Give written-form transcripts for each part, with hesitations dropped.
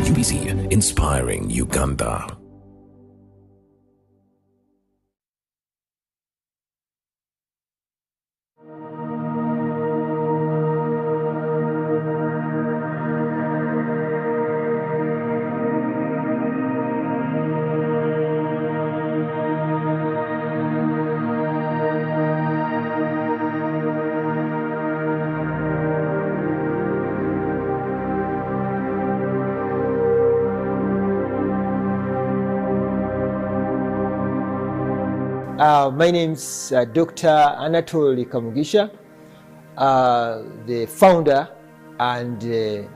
UBC, inspiring Uganda. My name is Dr. Anatoly Kamugisha, the founder and the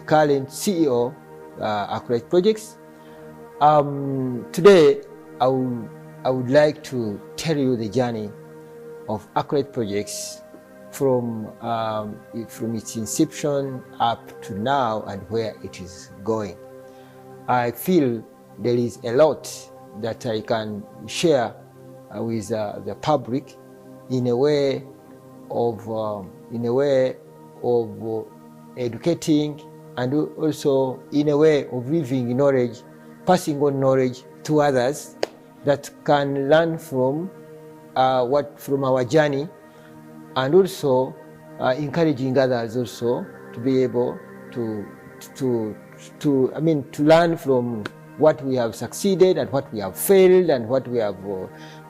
current CEO Akright Projects. Today, I would like to tell you the journey of Akright Projects from its inception up to now and where it is going. I feel there is a lot that I can share with the public in a way of educating, and also in a way of living knowledge, passing on knowledge to others that can learn from our journey, and also encouraging others also to be able to learn from what we have succeeded and what we have failed and what we have,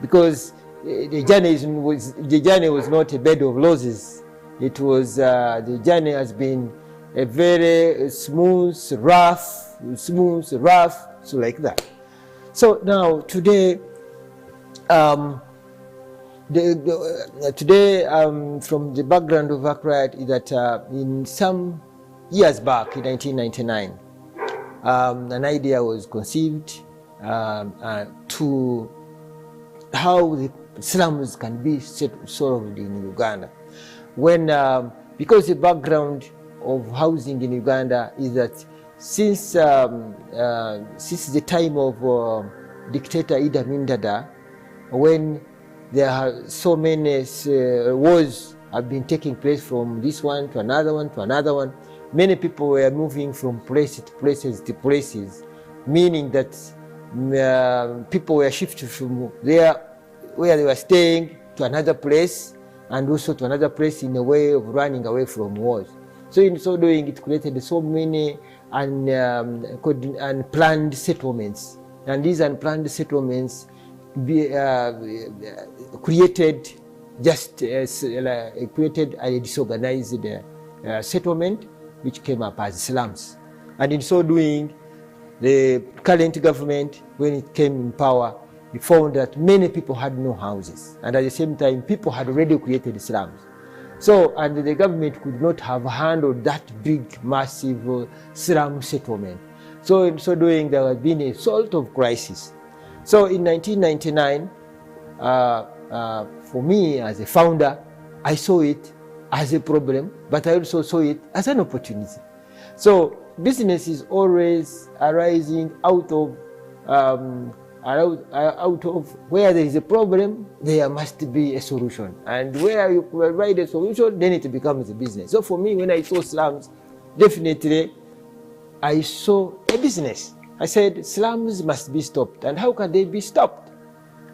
because the journey was not a bed of roses. It was the journey has been a very smooth, rough, so like that. So now today, from the background of Akright is that in some years back in 1999. An idea was conceived to how the slums can be solved in Uganda. Because the background of housing in Uganda is that since the time of dictator Idi Amin Dada, when there are so many wars have been taking place from this one to another one to another one, many people were moving from places to places, meaning that people were shifted from there where they were staying to another place, and also to another place in a way of running away from wars. So in so doing, it created so many unplanned settlements, and these unplanned settlements created a disorganized settlement, which came up as slums. And in so doing, the current government, when it came in power, it found that many people had no houses, and at the same time, people had already created slums. So, and the government could not have handled that big, massive slum settlement. So in so doing, there has been a sort of crisis. So in 1999, for me as a founder, I saw it as a problem, but I also saw it as an opportunity. So business is always arising out of where there is a problem, there must be a solution. And where you provide a solution, then it becomes a business. So for me, when I saw slums, definitely I saw a business. I said, slums must be stopped. And how can they be stopped?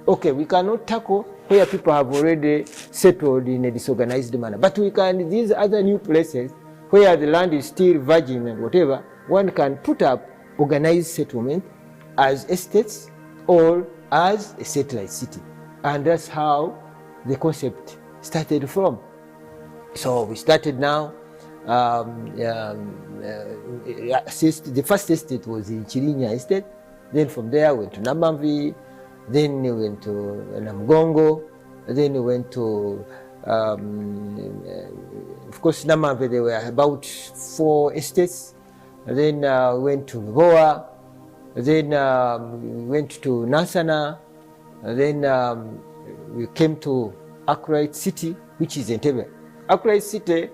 Okay, we cannot tackle where people have already settled in a disorganized manner. But we can, these other new places where the land is still virgin and whatever, one can put up organized settlement as estates or as a satellite city. And that's how the concept started from. So we started now, the first estate was in Chirinya Estate, then from there went to Namamvi, then we went to Namgongo, then we went to, of course, Namamvi, there were about 4 estates, then went to Voa, then we went to Nansana, then we came to Akright City, which is Entebbe. Akright City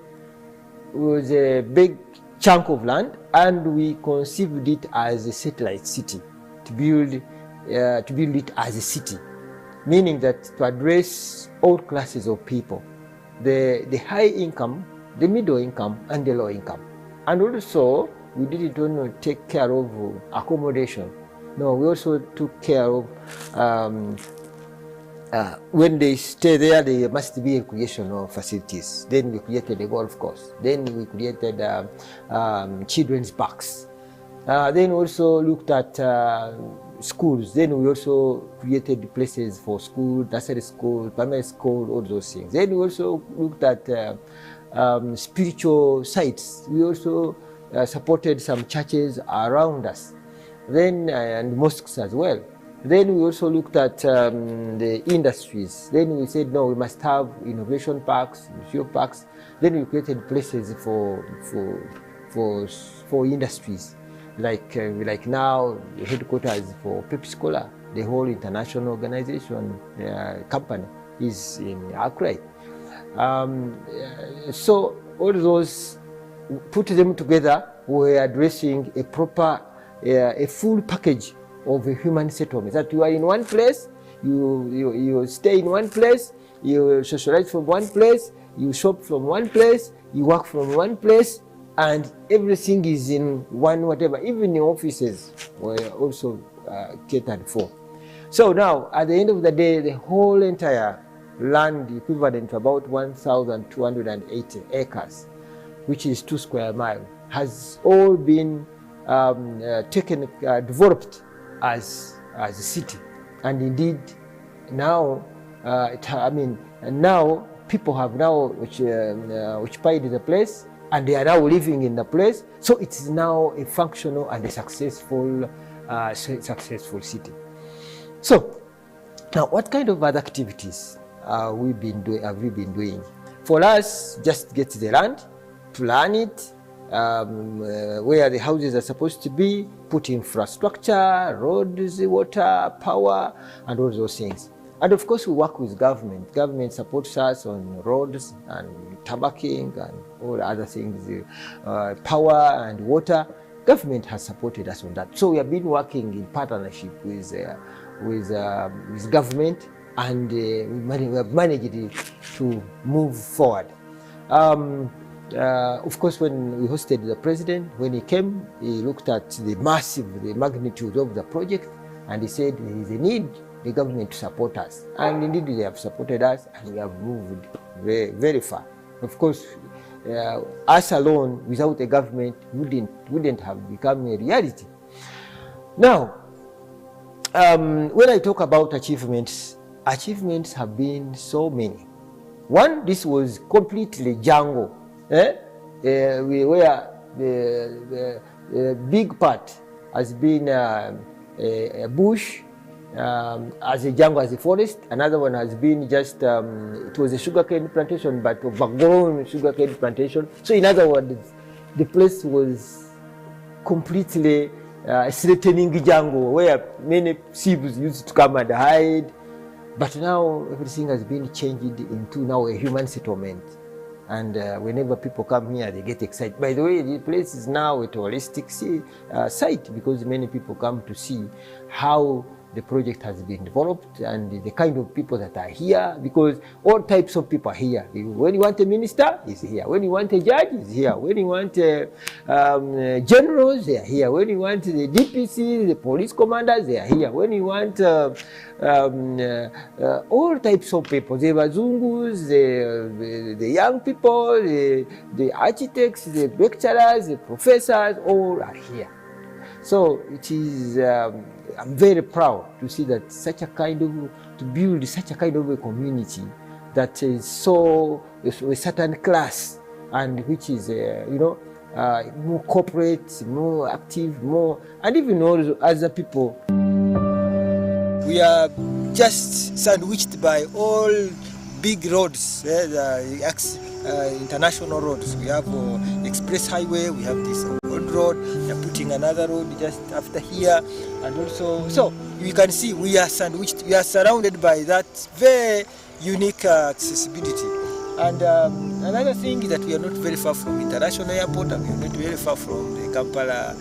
was a big chunk of land, and we conceived it as a satellite city to build it as a city, meaning that to address all classes of people, the high income, the middle income, and the low income. And also we didn't only take care of accommodation. No, we also took care of when they stay there, there must be a creation of facilities. Then we created a golf course. Then we created children's parks. Then also looked at schools. Then we also created places for school, nursery school, primary school, all those things. Then we also looked at spiritual sites. We also supported some churches around us. Then and mosques as well. Then we also looked at the industries. Then we said, no, we must have innovation parks, museum parks. Then we created places for industries, like now the headquarters for Pepsi Cola, the whole international organization company is in Akright. So all those, put them together, we're addressing a proper, a full package of a human settlement. That you are in one place, you stay in one place, you socialize from one place, you shop from one place, you work from one place, and everything is in one whatever. Even the offices were also catered for. So now, at the end of the day, the whole entire land equivalent to about 1,280 acres, which is 2 square miles, has all been developed as a city. And indeed, now, now people have now occupied the place, and they are now living in the place. So it is now a functional and a successful city. So now, what kind of other activities have we been doing? For us, just get the land, plan it, where the houses are supposed to be, put infrastructure, roads, water, power, and all those things. And of course, we work with government. Government supports us on roads and tabaking and all other things, power and water. Government has supported us on that. So we have been working in partnership with government, and we have managed to move forward. Of course, when we hosted the president, when he came, he looked at the magnitude of the project, and he said there is a need the government to support us. And indeed, they have supported us, and we have moved very, very far. Of course, us alone, without the government, wouldn't have become a reality. Now, when I talk about achievements have been so many. One, this was completely jungle. Where the big part has been a bush, as a jungle, as a forest. Another one has been just, it was a sugarcane plantation, but overgrown sugarcane plantation. So in other words, the place was completely a threatening jungle where many sheep used to come and hide. But now everything has been changed into now a human settlement. And whenever people come here, they get excited. By the way, the place is now a touristic site, because many people come to see how the project has been developed and the kind of people that are here, because all types of people are here. When you want a minister, he's here. When you want a judge, he's here. When you want generals, they are here. When you want the DPC, the police commanders, they are here. When you want all types of people, the Wazungus, the young people, the architects, the lecturers, the professors, all are here. So it is, I'm very proud to see that to build such a kind of a community that is so, a certain class, and which is, more corporate, more active, more, and even all other people. We are just sandwiched by all big roads, the international roads. We have express highway, we have this old road, we are putting another road just after here, and also, so you can see we are sandwiched, we are surrounded by that very unique accessibility. And another thing is that we are not very far from international airport, and we are not very far from the Kampala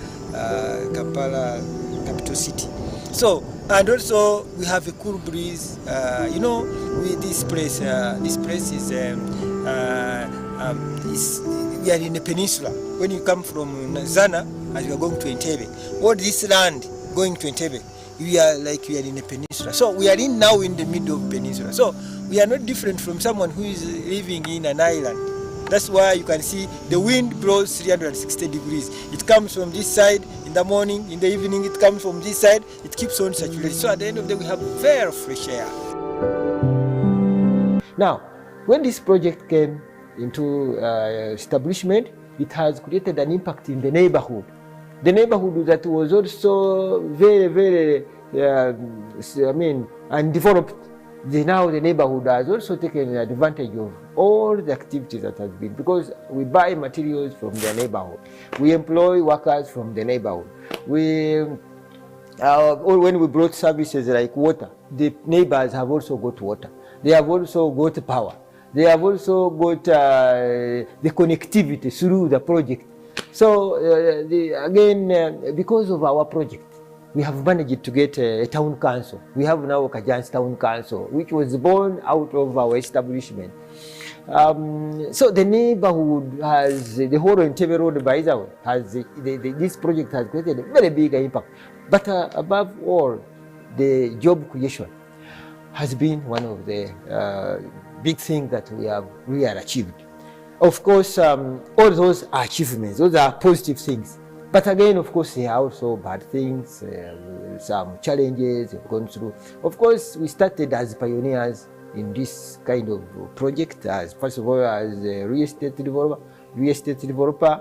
capital city. So, and also we have a cool breeze. With this place is we are in a peninsula. When you come from Zana, as you are going to Entebbe, all this land going to Entebbe, we are in a peninsula. So we are now in the middle of peninsula. So we are not different from someone who is living in an island. That's why you can see the wind blows 360 degrees. It comes from this side in the morning, in the evening it comes from this side, it keeps on saturating. So at the end of the day, we have very fresh air. Now, when this project came into establishment, it has created an impact in the neighborhood. The neighborhood that was also very, very, undeveloped. Now the neighborhood has also taken advantage of all the activities that has been, because we buy materials from the neighborhood, we employ workers from the neighborhood, or when we brought services like water, the neighbors have also got water, they have also got power, they have also got the connectivity through the project. So because of our project, we have managed to get a town council. We have now Kajan's town council, which was born out of our establishment. So the neighborhood has, the whole Entebbe Road, by the way, has this project has created a very big impact. But above all, the job creation has been one of the big things that we have achieved. Of course, all those are achievements, those are positive things. But again, of course, there are also bad things, some challenges we've gone through. Of course, we started as pioneers in this kind of project, as first of all as a real estate developer,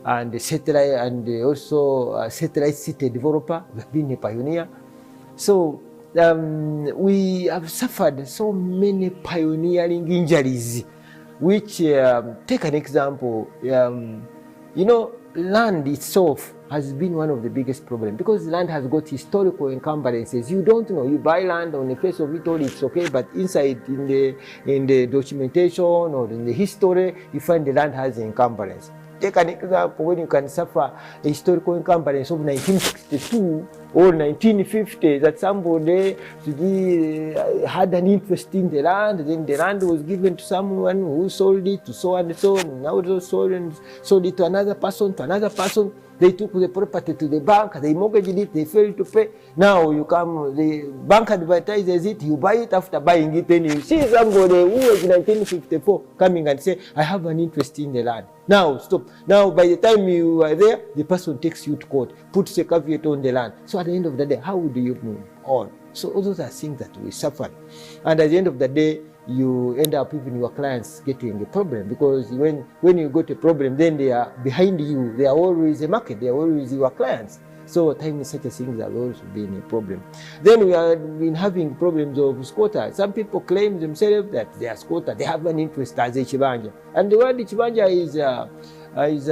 and satellite, and also satellite city developer. We've been a pioneer. So we have suffered so many pioneering injuries, which take an example. Land itself has been one of the biggest problems, because land has got historical encumbrances. You don't know, you buy land on the face of it all, it's okay, but inside in the documentation or in the history, you find the land has an encumbrance. Take an example when you can suffer a historical encumbrance of 1962 or 1950, that somebody had an interest in the land, then the land was given to someone who sold it to so and so, and now those sold it to another person, They took the property to the bank, they mortgaged it, they failed to pay. Now you come, the bank advertises it, you buy it. After buying it, then you see somebody who was in 1954 coming and say, I have an interest in the land. Now stop. Now by the time you are there, the person takes you to court, puts a caveat on the land. So at the end of the day, how do you move on? So all those are things that we suffer. And at the end of the day, you end up even your clients getting a problem, because when you got a problem, then they are behind you. They are always a market. They are always your clients. So at times such things have also been a problem. Then we have been having problems of squatters. Some people claim themselves that they are squatters. They have an interest as a chibanja. And the word chibanja is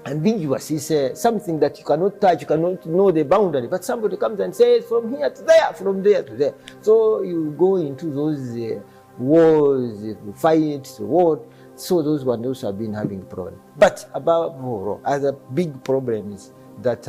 ambiguous. It's something that you cannot touch, you cannot know the boundary. But somebody comes and says from here to there, from there to there. So you go into those wars, fights, war. So those ones also have been having problems. But above all, other big problems that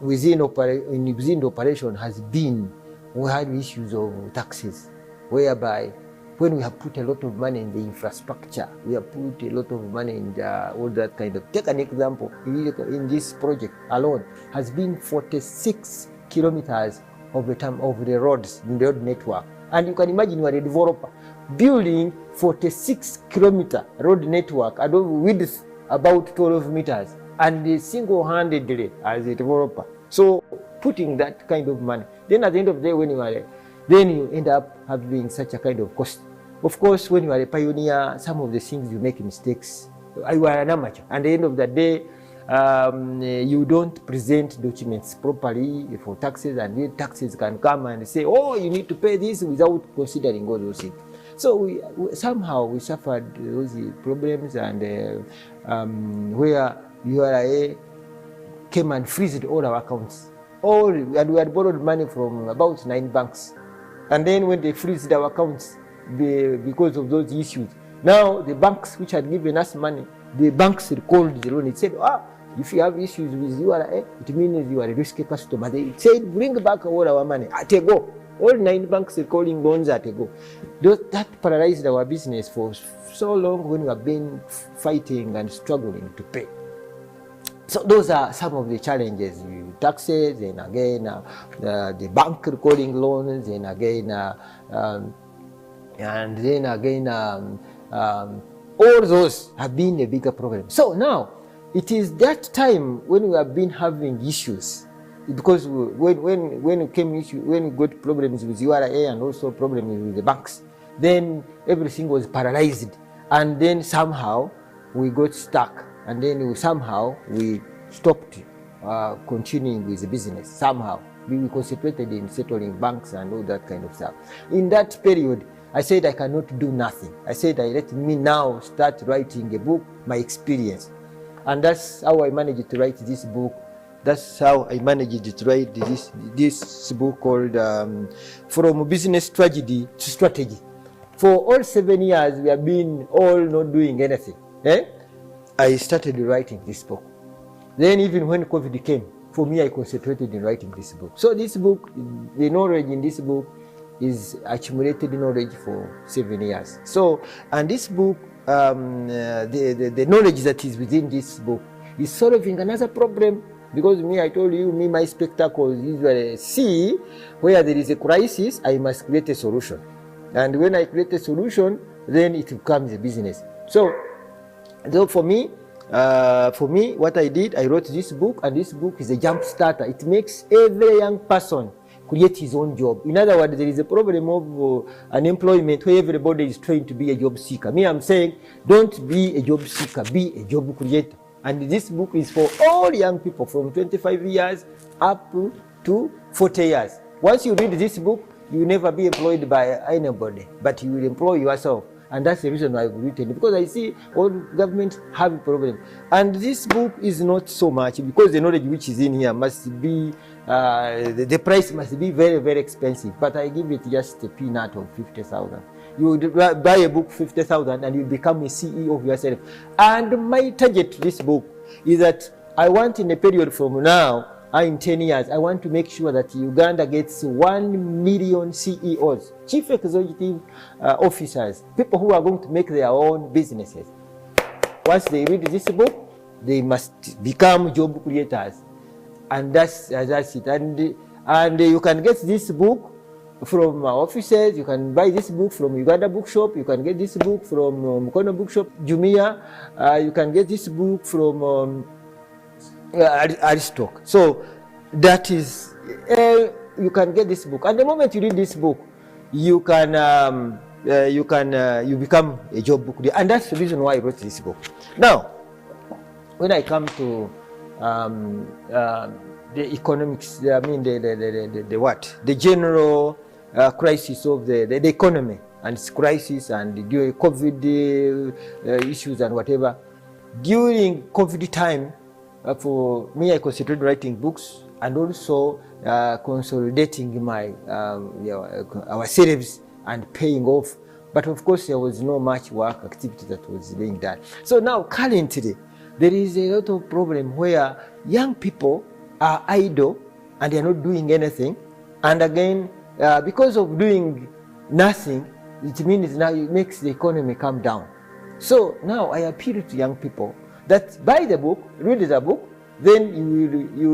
within the operation has been, we had issues of taxes, whereby when we have put a lot of money in the infrastructure, we have put a lot of money in all that kind of. Take an example, in this project alone, has been 46 kilometers of the roads, in the road network. And you can imagine you are a developer building 46 kilometer road network at width about 12 meters, and single-handedly as a developer. So putting that kind of money, then at the end of the day, when you are there, then you end up having such a kind of cost. Of course, when you are a pioneer, some of the things you make mistakes. You are an amateur. And at the end of the day, you don't present documents properly for taxes, and then taxes can come and say, oh, you need to pay this, without considering all those things. So somehow we suffered those problems, and where URA came and freezed all our accounts. And we had borrowed money from about 9 banks. And then when they freezed our accounts because of those issues, now the banks which had given us money, the banks recalled the loan. It said, if you have issues with URA, it means you are a risky customer. They said, bring back all our money. At a go. All 9 banks recalling loans at a go. That paralyzed our business for so long when we have been fighting and struggling to pay. So those are some of the challenges: taxes, and again the bank recalling loans, and again all those have been a bigger problem. So now it is that time when we have been having issues, because when we got problems with URA and also problems with the banks, then everything was paralyzed, and then somehow we got stuck, and then somehow we stopped continuing with the business. Somehow we concentrated in settling banks and all that kind of stuff. In that period, I said I cannot do nothing. I said, let me now start writing a book, my experience. And that's how I managed to write this book. That's how I managed to write this book called From Business Tragedy to Strategy. For all 7 years, we have been all not doing anything. I started writing this book. Then even when COVID came, for me, I concentrated in writing this book. So this book, the knowledge in this book is accumulated knowledge for 7 years. So, and this book, the knowledge that is within this book is solving another problem, because I told you, my spectacles usually see where there is a crisis, I must create a solution. And when I create a solution, then it becomes a business. So for me, what I did, I wrote this book, and this book is a jump starter. It makes every young person create his own job. In other words, there is a problem of unemployment where everybody is trying to be a job seeker. I'm saying, don't be a job seeker, be a job creator. And this book is for all young people from 25 years up to 40 years. Once you read this book, you will never be employed by anybody, but you will employ yourself. And that's the reason I've written it, because I see all governments have a problem. And this book is not so much, because the knowledge which is in here must be, the price must be very, very expensive. But I give it just a peanut of 50,000. You buy a book 50,000 and you become a CEO of yourself. And my target to this book is that I want, in a period from now, in 10 years, I want to make sure that Uganda gets 1 million CEOs, chief executive officers, people who are going to make their own businesses. Once they read this book, they must become job creators. And that's it. And you can get this book from offices. You can buy this book from Uganda Bookshop. You can get this book from Mukono Bookshop, Jumia. You can get this book from Aristoc. So that is, you can get this book. And the moment you read this book, you become a job book, and that's the reason why I wrote this book. Now, when I come to the economics, the general crisis of the economy and its crisis, and the COVID issues and whatever. During COVID time, for me, I concentrated writing books and also consolidating ourselves and paying off. But of course, there was no much work activity that was being done. So now, currently, there is a lot of problem where young people are idle and they are not doing anything. And again, because of doing nothing, it means now it makes the economy come down. So now I appeal to young people that buy the book, read the book, then you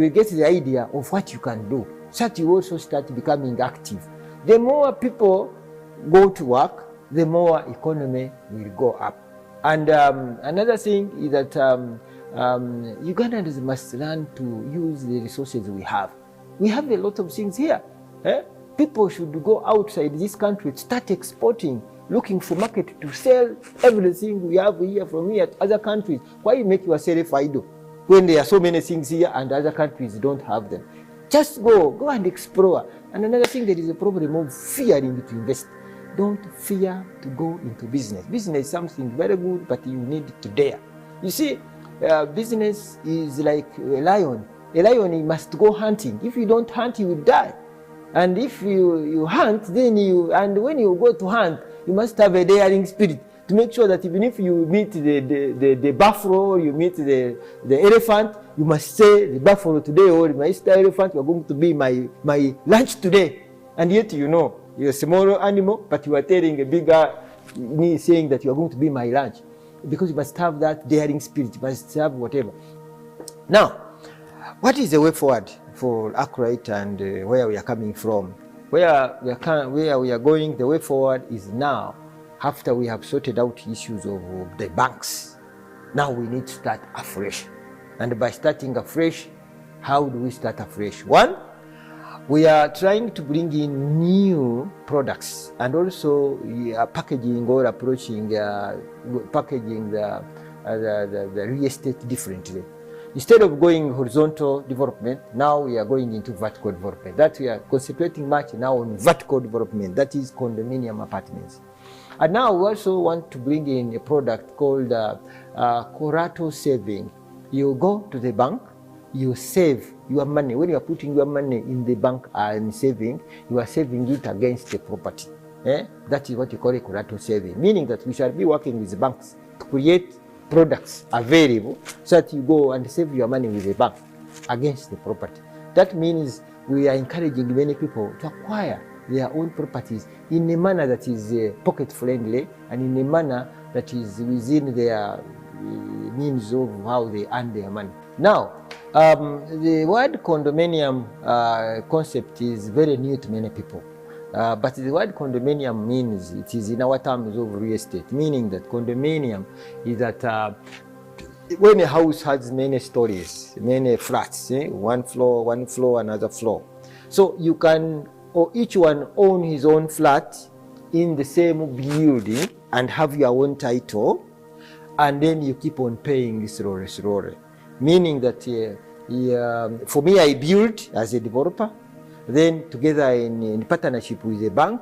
will get the idea of what you can do, so that you also start becoming active. The more people go to work, the more economy will go up. And another thing is that Ugandans must learn to use the resources we have. We have a lot of things here. People should go outside this country, start exporting, looking for market to sell everything we have here from here to other countries. Why make yourself idle when there are so many things here and other countries don't have them? Just go and explore. And another thing, there is a problem of fearing to invest. Don't fear to go into business. Business is something very good, but you need to dare. You see, business is like a lion. A lion, he must go hunting. If you don't hunt, he will die. And if you hunt, then when you go to hunt, you must have a daring spirit. to make sure that even if you meet the buffalo, you meet the elephant, you must say the buffalo today, or Mr. Elephant, you are going to be my lunch today. And yet you're a small animal, but you are telling a bigger me saying that you are going to be my lunch. Because you must have that daring spirit, you must have whatever. Now, what is the way forward for Akright and where we are coming from? Where we are going, the way forward is now, after we have sorted out issues of the banks. Now we need to start afresh. And by starting afresh, how do we start afresh? One, we are trying to bring in new products and also packaging or approaching packaging the real estate differently. Instead of going horizontal development, now we are going into vertical development. That we are concentrating much now on vertical development, that is condominium apartments. And now we also want to bring in a product called Collateral saving. You go to the bank, you save your money. When you are putting your money in the bank and saving, you are saving it against the property. That is what you call a collateral saving, meaning that we shall be working with the banks to create products available so that you go and save your money with the bank against the property. That means we are encouraging many people to acquire their own properties in a manner that is pocket friendly and in a manner that is within their means of how they earn their money. Now, the word condominium concept is very new to many people. But the word condominium means, it is in our terms of real estate, meaning that condominium is that when a house has many stories, many flats, one floor, another floor. So you can, or each one own his own flat in the same building and have your own title, and then you keep on paying slowly. Meaning that for me, I build as a developer, then together in partnership with the bank,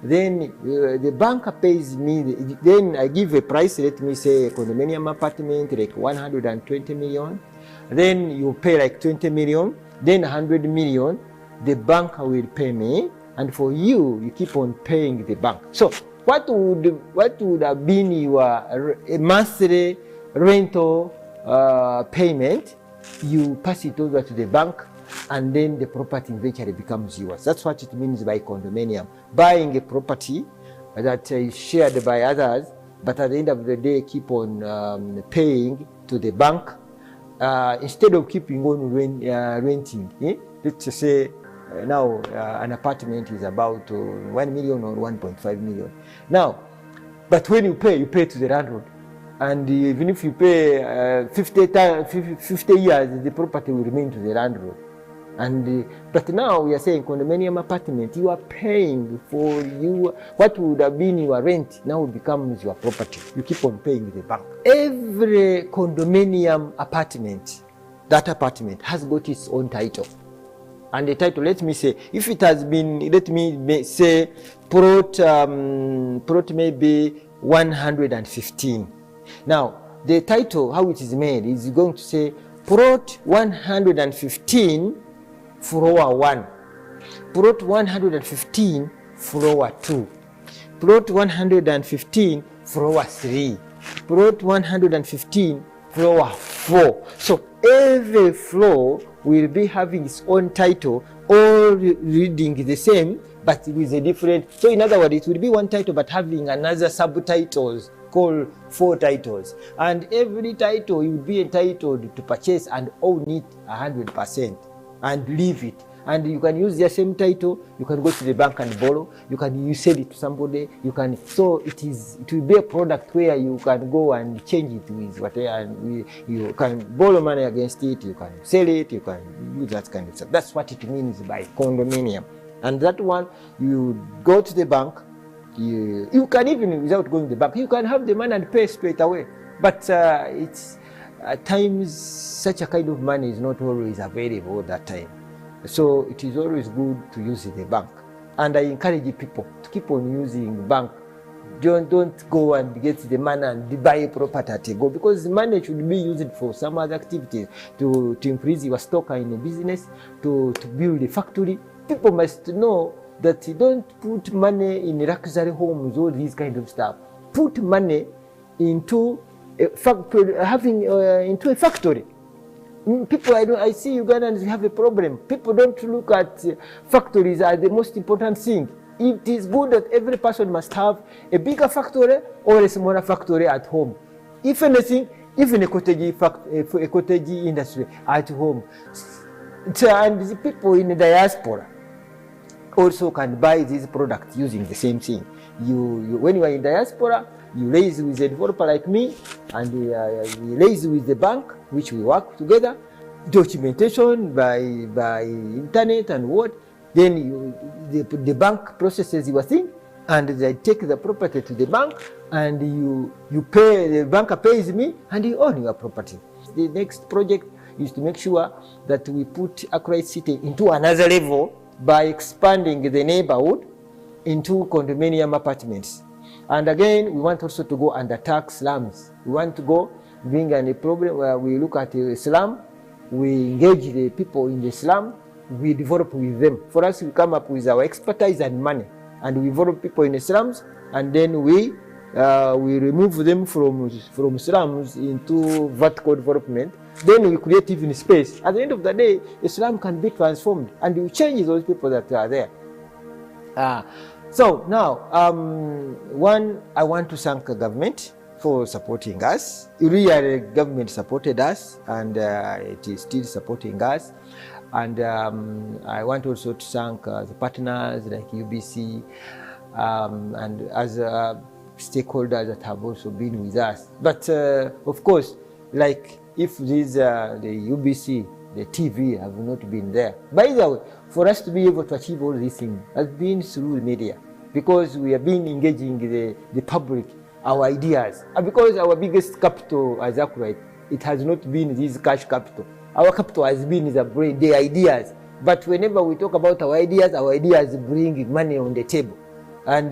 then the bank pays me, then I give a price, let me say a condominium apartment like 120 million, then you pay like 20 million, then 100 million, the bank will pay me, and for you, you keep on paying the bank. So what would have been your monthly rental payment? You pass it over to the bank, and then the property eventually becomes yours. That's what it means by condominium. Buying a property that is shared by others, but at the end of the day keep on paying to the bank instead of keeping on renting. Let's say now an apartment is about 1 million or 1.5 million. Now, but when you pay to the landlord. And even if you pay 50 years, the property will remain to the landlord. And but now we are saying condominium apartment, you are paying for what would have been your rent now becomes your property. You keep on paying the bank. Every condominium apartment, that apartment has got its own title. And the title, let me say, if it has been, let me say, plot maybe 115. Now, the title, how it is made, is going to say plot 115 floor 1, plot 115 floor 2, plot 115 floor 3, plot 115 floor 4. So every floor will be having its own title, all reading the same, but with a different. So in other words, it will be one title, but having another subtitles called 4 titles. And every title you will be entitled to purchase and own it 100% and leave it. And you can use the same title, you can go to the bank and borrow, you sell it to somebody, so it will be a product where you can go and change it with whatever, and you can borrow money against it, you can sell it, you can use that kind of stuff. That's what it means by condominium. And that one, you go to the bank, you can even, without going to the bank, you can have the money and pay straight away. But it's at times such a kind of money is not always available at that time. So it is always good to use the bank. And I encourage people to keep on using bank. Don't go and get the money and buy a property at a go, because the money should be used for some other activities, to increase your stock in a business, to build a factory. People must know that you don't put money in luxury homes, all these kind of stuff. put money into a factory, into a factory. People, I see Ugandans have a problem. People don't look at factories as the most important thing. It is good that every person must have a bigger factory or a smaller factory at home. If anything, even a cottage industry at home. So, and the people in the diaspora also can buy these products using the same thing. When you are in diaspora, you raise with a developer like me, and we raise with the bank, which we work together, documentation by internet and what. Then the bank processes your thing, and they take the property to the bank, and you pay, the bank pays me, and you own your property. The next project is to make sure that we put Akright City into another level by expanding the neighborhood into condominium apartments. And again, we want also to go and attack slums. We want to go bring a problem where we look at the slum, we engage the people in the slum, we develop with them. For us, we come up with our expertise and money, and we develop people in the slums, and then we remove them from slums into vertical development. Then we create even space. At the end of the day, a slum can be transformed, and you change those people that are there. So now, one, I want to thank the government for supporting us. Really, the government supported us, and it is still supporting us. And I want also to thank the partners like UBC and other stakeholders that have also been with us. But of course, like if these the UBC, the TV have not been there. By the way, for us to be able to achieve all these things has been through the media, because we have been engaging the public, our ideas. And because our biggest capital as Akright, it has not been this cash capital. Our capital has been the brain, the ideas. But whenever we talk about our ideas bring money on the table. And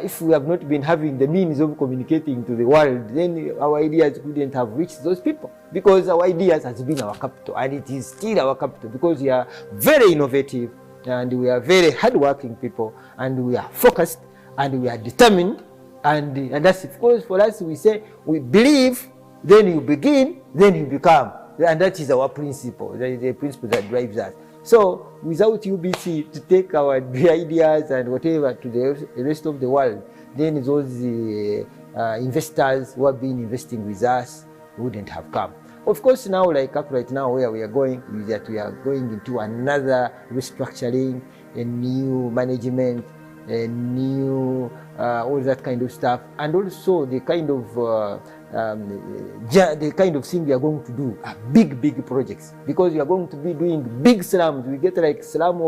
if we have not been having the means of communicating to the world, then our ideas couldn't have reached those people, because our ideas has been our capital, and it is still our capital, because we are very innovative, and we are very hardworking people, and we are focused, and we are determined, and that's, of course, for us, we say we believe, then you begin, then you become, and that is our principle. That is the principle that drives us. So without UBC to take our ideas and whatever to the rest of the world, then those investors who have been investing with us wouldn't have come. Of course, now, like Akright now, where we are going, is that we are going into another restructuring, a new management, a new all that kind of stuff, and also the kind of thing we are going to do are big projects, because we are going to be doing big slums. We get like slum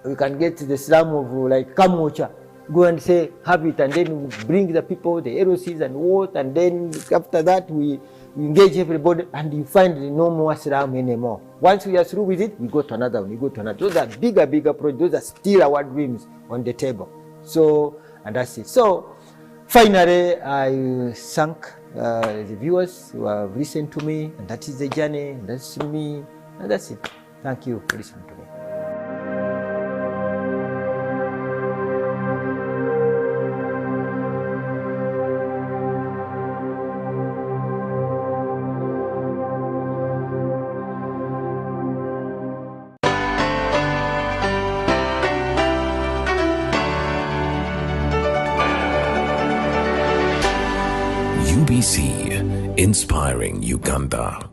we can get the slum of like Kamocha, go and say have it, and then we bring the people, the LOCs and what, and then after that we engage everybody, and you find no more slum anymore. Once we are through with it, we go to another one, we go to another. Those are bigger projects. Those are still our dreams on the table. So, and that's it. So finally, I thank the viewers who have listened to me, and that is the journey, and that's me, and that's it. Thank you for listening to me. UBC, inspiring Uganda.